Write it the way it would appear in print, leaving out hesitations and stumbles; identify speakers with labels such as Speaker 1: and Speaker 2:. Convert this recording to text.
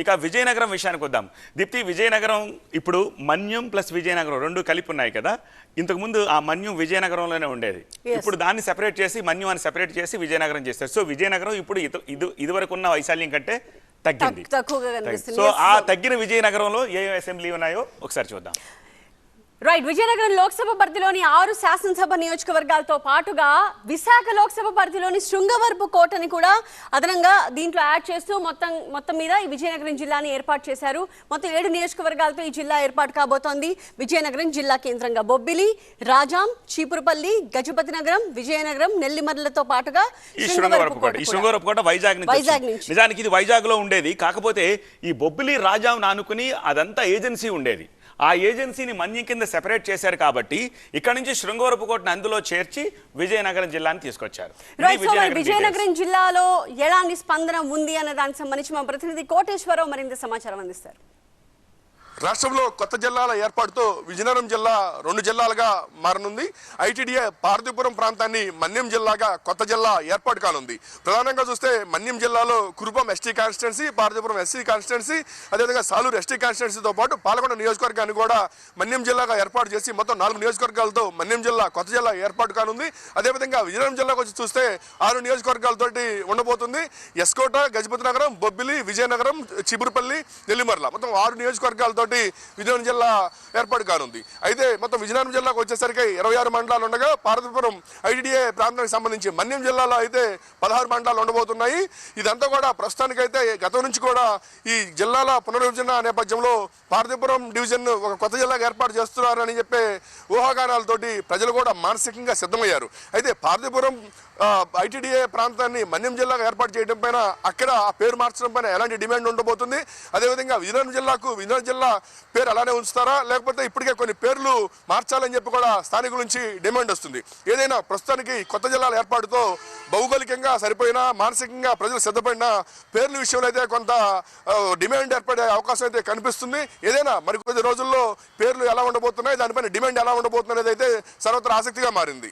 Speaker 1: ఇక విజయనగరం విషయానికి వద్దాం. దీప్తి, విజయనగరం ఇప్పుడు మన్యం ప్లస్ విజయనగరం రెండు కలిపి ఉన్నాయి కదా. ఇంతకుముందు ఆ మన్యం విజయనగరంలోనే ఉండేది. ఇప్పుడు దాన్ని సెపరేట్ చేసి మన్యం అని సెపరేట్ చేసి విజయనగరం చేస్తారు. సో విజయనగరం ఇప్పుడు ఇదివరకు ఉన్న వైశాల్యం కంటే తగ్గింది. సో ఆ తగ్గిన విజయనగరంలో ఏ అసెంబ్లీ ఉన్నాయో ఒకసారి చూద్దాం.
Speaker 2: రైట్, విజయనగరం లోక్సభ పరిధిలోని 6 శాసనసభ నియోజకవర్గాలతో పాటుగా విశాఖ లోక్సభ పరిధిలోని శృంగవరపు కోటని కూడా అదనంగా దీంట్లో యాడ్ చేస్తూ మొత్తం మీద ఈ విజయనగరం జిల్లాని ఏర్పాటు చేశారు. మొత్తం 7 నియోజకవర్గాలతో ఈ జిల్లా ఏర్పాటు కాబోతోంది. విజయనగరం జిల్లా కేంద్రంగా బొబ్బిలి, రాజాం, చీపురుపల్లి, గజపతి నగరం, విజయనగరం, నెల్లిమర్లతో పాటుగా
Speaker 1: శృంగవరపు కోట వైజాగ్ నుంచి. నిజానికి ఇది వైజాగ్ లో ఉండేది. కాకపోతే ఈ బొబ్బిలి, రాజాం ఆనుకుని అదంతా ఏజెన్సీ ఉండేది. ఆ ఏజెన్సీని మన్యం కింద సెపరేట్ చేశారు కాబట్టి ఇక్కడ నుంచి శృంగవరపు కోటను అందులో చేర్చి విజయనగరం జిల్లాని తీసుకొచ్చారు.
Speaker 2: విజయనగరం జిల్లాలో ఎలాంటి స్పందన ఉంది అనే దానికి సంబంధించి మా ప్రతినిధి కోటేశ్వరరావు మరింత సమాచారం అందిస్తారు.
Speaker 3: రాష్ట్రంలో కొత్త జిల్లాల ఏర్పాటుతో విజయనగరం జిల్లా 2 జిల్లాలుగా మారనుంది. ఐటీడీఏ పార్వతీపురం ప్రాంతాన్ని మన్యం జిల్లాగా కొత్త జిల్లా ఏర్పాటు కానుంది. ప్రధానంగా చూస్తే మన్యం జిల్లాలో Kurupam ST constituency, Parvathipuram SC constituency, అదేవిధంగా సాలూరు ఎస్టీ కాన్స్టిట్యున్సీతో పాటు పాలకొండ నియోజకవర్గాన్ని కూడా మన్యం జిల్లాగా ఏర్పాటు చేసి మొత్తం 4 నియోజకవర్గాలతో మన్యం జిల్లా కొత్త జిల్లా ఏర్పాటు కానుంది. అదేవిధంగా విజయనగరం జిల్లాకు వచ్చి చూస్తే 6 నియోజకవర్గాలతోటి ఉండబోతుంది. ఎస్కోట, గజపతి నగరం, బొబ్బిలి, విజయనగరం, చిబురుపల్లి, నెల్లిమర్ల మొత్తం 6 నియోజకవర్గాలతో విజయనగరం జిల్లా ఏర్పాటు కానుంది. అయితే మొత్తం విజయనగరం జిల్లాకు వచ్చేసరికి 26 మండలాలు ఉండగా పార్వతీపురం ఐటీడీఏ ప్రాంతానికి సంబంధించి మన్యం జిల్లాలో అయితే 16 మండలాలు ఉండబోతున్నాయి. ఇదంతా కూడా ప్రస్తుతానికైతే గతం నుంచి కూడా ఈ జిల్లాల పునర్విభజన నేపథ్యంలో పార్వతీపురం డివిజన్ ఒక కొత్త జిల్లాగా ఏర్పాటు చేస్తున్నారని చెప్పే ఊహాగానాలతోటి ప్రజలు కూడా మానసికంగా సిద్ధమయ్యారు. అయితే పార్వతీపురం ఐటీడీఏ ప్రాంతాన్ని మన్యం జిల్లాగా ఏర్పాటు చేయడం పైన అక్కడ ఆ పేరు మార్చడం పైన ఎలాంటి డిమాండ్ ఉండబోతుంది, అదేవిధంగా విజయనగరం జిల్లా పేరు అలానే ఉంచుతారా లేకపోతే ఇప్పటికే కొన్ని పేర్లు మార్చాలని చెప్పి కూడా స్థానికుల నుంచి డిమాండ్ వస్తుంది. ఏదైనా ప్రస్తుతానికి కొత్త జిల్లాల ఏర్పాటుతో భౌగోళికంగా సరిపోయినా మానసికంగా ప్రజలు సిద్ధపడిన పేర్ల విషయంలో అయితే కొంత డిమాండ్ ఏర్పడే అవకాశం అయితే కనిపిస్తుంది. ఏదైనా మరికొద్ది రోజుల్లో పేర్లు ఎలా ఉండబోతున్నాయి, దానిపైన డిమాండ్ ఎలా ఉండబోతున్నది అయితే సర్వత్రా ఆసక్తిగా మారింది.